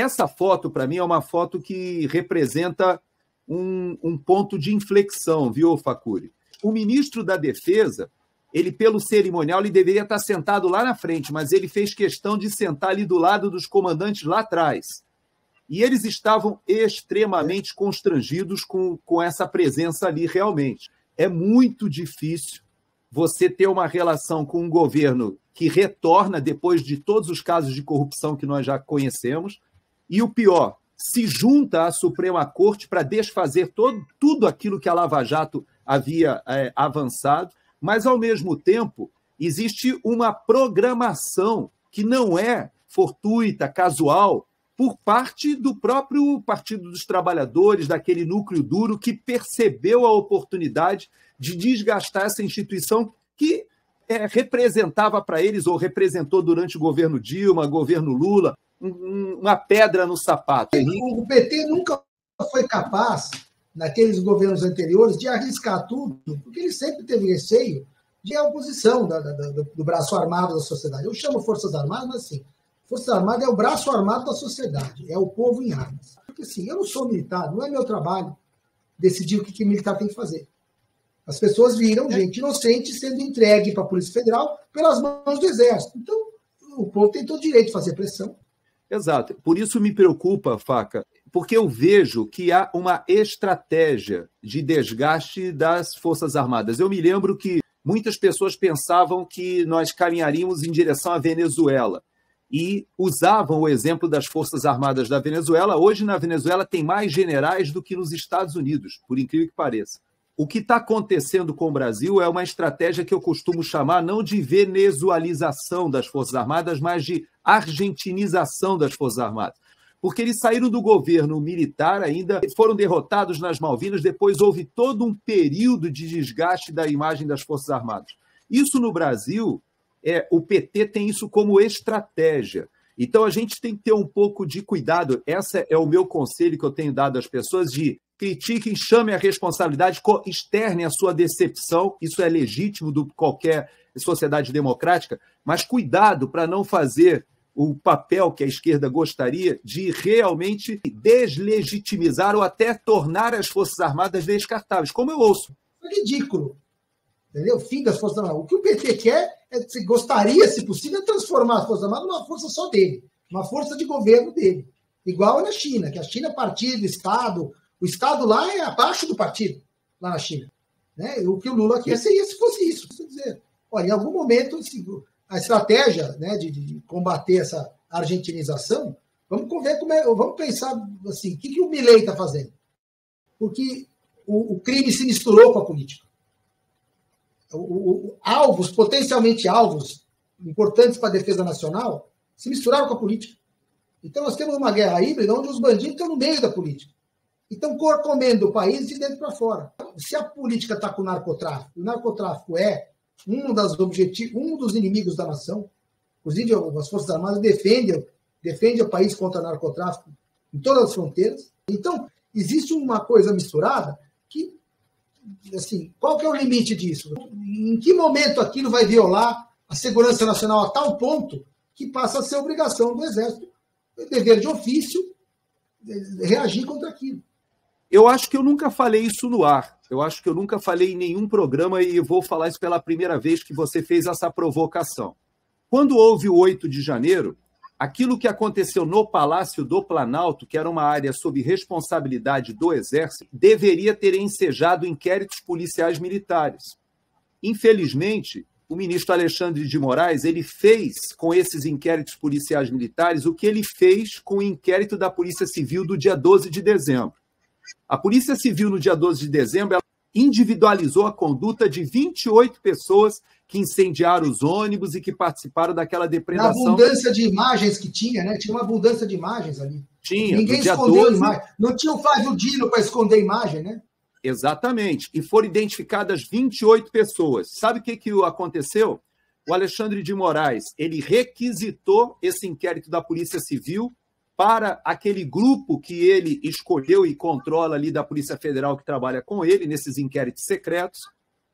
Essa foto, para mim, é uma foto que representa um ponto de inflexão, viu, Facuri? O ministro da Defesa, ele, pelo cerimonial, ele deveria estar sentado lá na frente, mas ele fez questão de sentar ali do lado dos comandantes lá atrás. E eles estavam extremamente constrangidos com essa presença ali, realmente. É muito difícil você ter uma relação com um governo que retorna depois de todos os casos de corrupção que nós já conhecemos, e o pior, se junta à Suprema Corte para desfazer tudo aquilo que a Lava Jato havia avançado, mas, ao mesmo tempo, existe uma programação que não é fortuita, casual, por parte do próprio Partido dos Trabalhadores, daquele núcleo duro que percebeu a oportunidade de desgastar essa instituição que representava para eles, ou representou durante o governo Dilma, governo Lula, uma pedra no sapato. O PT nunca foi capaz, naqueles governos anteriores, de arriscar tudo, porque ele sempre teve receio de oposição do braço armado da sociedade. Eu chamo Forças Armadas, mas assim, Forças Armadas é o braço armado da sociedade, é o povo em armas. Porque assim, eu não sou militar, não é meu trabalho decidir o que militar tem que fazer. As pessoas viram gente inocente sendo entregue para a Polícia Federal pelas mãos do Exército. Então, o povo tem todo o direito de fazer pressão. Exato. Por isso me preocupa, Faca, porque eu vejo que há uma estratégia de desgaste das Forças Armadas. Eu me lembro que muitas pessoas pensavam que nós caminharíamos em direção à Venezuela e usavam o exemplo das Forças Armadas da Venezuela. Hoje, na Venezuela, tem mais generais do que nos Estados Unidos, por incrível que pareça. O que está acontecendo com o Brasil é uma estratégia que eu costumo chamar não de venezualização das Forças Armadas, mas de argentinização das Forças Armadas. Porque eles saíram do governo militar, ainda foram derrotados nas Malvinas, depois houve todo um período de desgaste da imagem das Forças Armadas. Isso no Brasil, o PT tem isso como estratégia. Então a gente tem que ter um pouco de cuidado. Esse é o meu conselho que eu tenho dado às pessoas, de critiquem, chamem a responsabilidade, externem a sua decepção, isso é legítimo de qualquer sociedade democrática, mas cuidado para não fazer o papel que a esquerda gostaria de realmente deslegitimizar ou até tornar as Forças Armadas descartáveis, como eu ouço. É ridículo. Entendeu? O fim das Forças Armadas. O que o PT quer, gostaria, se possível, transformar as Forças Armadas numa força só dele, uma força de governo dele. Igual na China, que a China é partido, Estado. O Estado lá é abaixo do partido, lá na China. Né? O que o Lula quer seria se fosse isso. Quer dizer, olha, em algum momento, a estratégia, né, de combater essa argentinização, vamos ver vamos pensar assim, o que o Milei está fazendo? Porque o crime se misturou com a política. Potencialmente alvos importantes para a defesa nacional, se misturaram com a política. Então nós temos uma guerra híbrida onde os bandidos estão no meio da política. Então, corcomendo o país de dentro para fora. Se a política está com o narcotráfico é um dos inimigos da nação, inclusive as Forças Armadas defendem o país contra o narcotráfico em todas as fronteiras. Então, existe uma coisa misturada que, assim, qual que é o limite disso? Em que momento aquilo vai violar a segurança nacional a tal ponto que passa a ser obrigação do Exército, dever de ofício, reagir contra aquilo? Eu acho que eu nunca falei isso no ar. Eu acho que eu nunca falei em nenhum programa e vou falar isso pela primeira vez que você fez essa provocação. Quando houve o 8 de janeiro, aquilo que aconteceu no Palácio do Planalto, que era uma área sob responsabilidade do Exército, deveria ter ensejado inquéritos policiais militares. Infelizmente, o ministro Alexandre de Moraes, ele fez com esses inquéritos policiais militares o que ele fez com o inquérito da Polícia Civil do dia 12 de dezembro. A Polícia Civil, no dia 12 de dezembro, ela individualizou a conduta de 28 pessoas que incendiaram os ônibus e que participaram daquela depredação. Na abundância de imagens que tinha, né? Tinha uma abundância de imagens ali. Tinha. Ninguém escondeu a imagem. Não tinha o Flávio Dino para esconder a imagem, né? Exatamente. E foram identificadas 28 pessoas. Sabe o que aconteceu? O Alexandre de Moraes, ele requisitou esse inquérito da Polícia Civil para aquele grupo que ele escolheu e controla ali da Polícia Federal que trabalha com ele, nesses inquéritos secretos,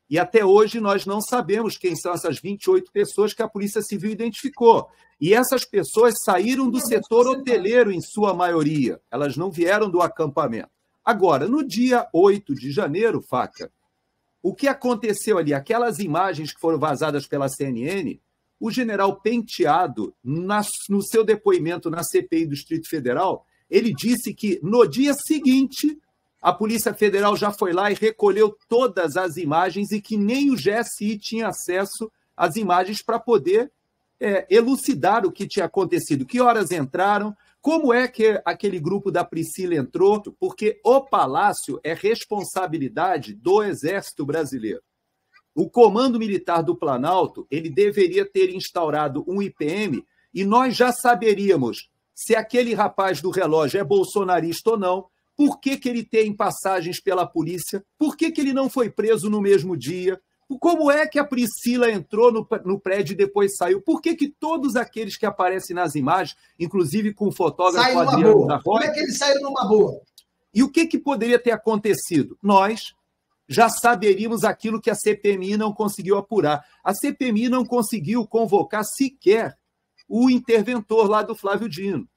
E até hoje nós não sabemos quem são essas 28 pessoas que a Polícia Civil identificou. E essas pessoas saíram do setor hoteleiro, em sua maioria. Elas não vieram do acampamento. Agora, no dia 8 de janeiro, Facca, o que aconteceu ali? Aquelas imagens que foram vazadas pela CNN, o general Penteado, no seu depoimento na CPI do Distrito Federal, ele disse que no dia seguinte a Polícia Federal já foi lá e recolheu todas as imagens e que nem o GSI tinha acesso às imagens para poder elucidar o que tinha acontecido. Que horas entraram, como é que aquele grupo da Priscila entrou, porque o Palácio é responsabilidade do Exército Brasileiro. O Comando Militar do Planalto, ele deveria ter instaurado um IPM e nós já saberíamos se aquele rapaz do relógio é bolsonarista ou não, por que ele tem passagens pela polícia, por que ele não foi preso no mesmo dia, como é que a Priscila entrou no prédio e depois saiu, por que todos aqueles que aparecem nas imagens, inclusive com o fotógrafo Adriano da Rocha... Como é que eles saíram numa boa? E o que poderia ter acontecido? Nós já saberíamos aquilo que a CPMI não conseguiu apurar. A CPMI não conseguiu convocar sequer o interventor lá do Flávio Dino.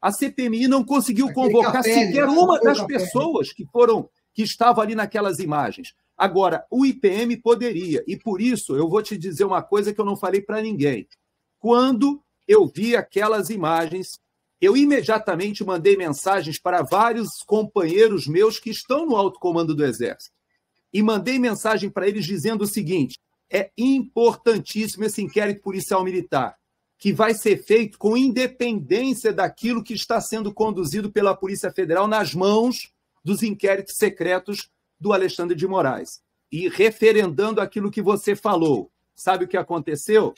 A CPMI não conseguiu convocar sequer uma das pessoas que estavam ali naquelas imagens. Agora, o IPM poderia, e por isso eu vou te dizer uma coisa que eu não falei para ninguém. Quando eu vi aquelas imagens, eu imediatamente mandei mensagens para vários companheiros meus que estão no alto comando do Exército. E mandei mensagem para eles dizendo o seguinte: é importantíssimo esse inquérito policial militar, que vai ser feito com independência daquilo que está sendo conduzido pela Polícia Federal nas mãos dos inquéritos secretos do Alexandre de Moraes. E referendando aquilo que você falou, sabe o que aconteceu?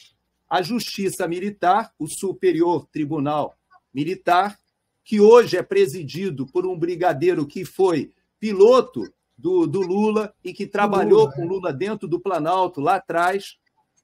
A Justiça Militar, o Superior Tribunal Militar, que hoje é presidido por um brigadeiro que foi piloto do Lula e que trabalhou com Lula dentro do Planalto lá atrás,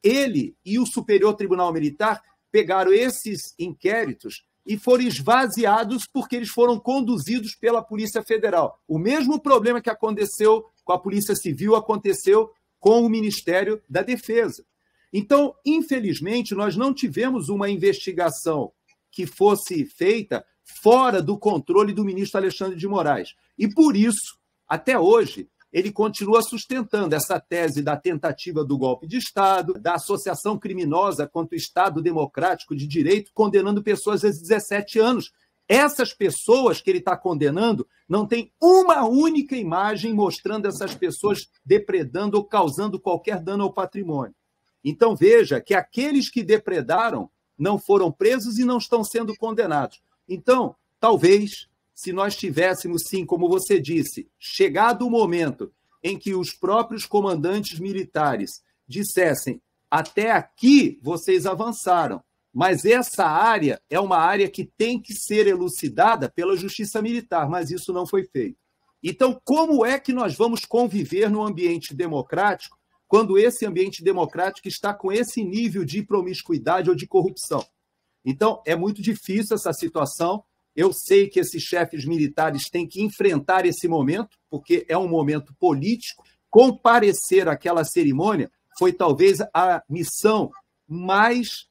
ele e o Superior Tribunal Militar pegaram esses inquéritos e foram esvaziados porque eles foram conduzidos pela Polícia Federal. O mesmo problema que aconteceu com a Polícia Civil aconteceu com o Ministério da Defesa. Então, infelizmente, nós não tivemos uma investigação que fosse feita fora do controle do ministro Alexandre de Moraes. E, por isso, até hoje, ele continua sustentando essa tese da tentativa do golpe de Estado, da associação criminosa contra o Estado Democrático de Direito, condenando pessoas a 17 anos. Essas pessoas que ele está condenando não tem uma única imagem mostrando essas pessoas depredando ou causando qualquer dano ao patrimônio. Então, veja que aqueles que depredaram não foram presos e não estão sendo condenados. Então, talvez, se nós tivéssemos, sim, como você disse, chegado o momento em que os próprios comandantes militares dissessem: até aqui vocês avançaram, mas essa área é uma área que tem que ser elucidada pela Justiça Militar, mas isso não foi feito. Então, como é que nós vamos conviver num ambiente democrático quando esse ambiente democrático está com esse nível de promiscuidade ou de corrupção? Então, é muito difícil essa situação. Eu sei que esses chefes militares têm que enfrentar esse momento, porque é um momento político. Comparecer àquela cerimônia foi talvez a missão mais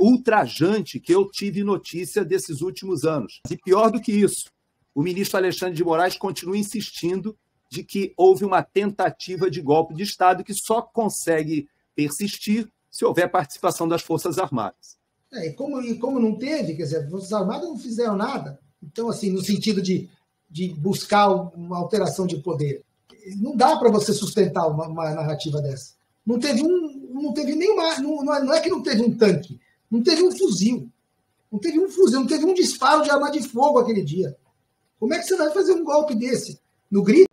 ultrajante que eu tive notícia desses últimos anos. E pior do que isso, o ministro Alexandre de Moraes continua insistindo de que houve uma tentativa de golpe de Estado que só consegue persistir se houver participação das Forças Armadas. E como não teve, quer dizer, as Forças Armadas não fizeram nada. Então, assim, no sentido de buscar uma alteração de poder, não dá para você sustentar uma narrativa dessa. Não teve nenhuma. Não é que não teve um tanque, não teve um fuzil. Não teve um disparo de arma de fogo aquele dia. Como é que você vai fazer um golpe desse? No grito?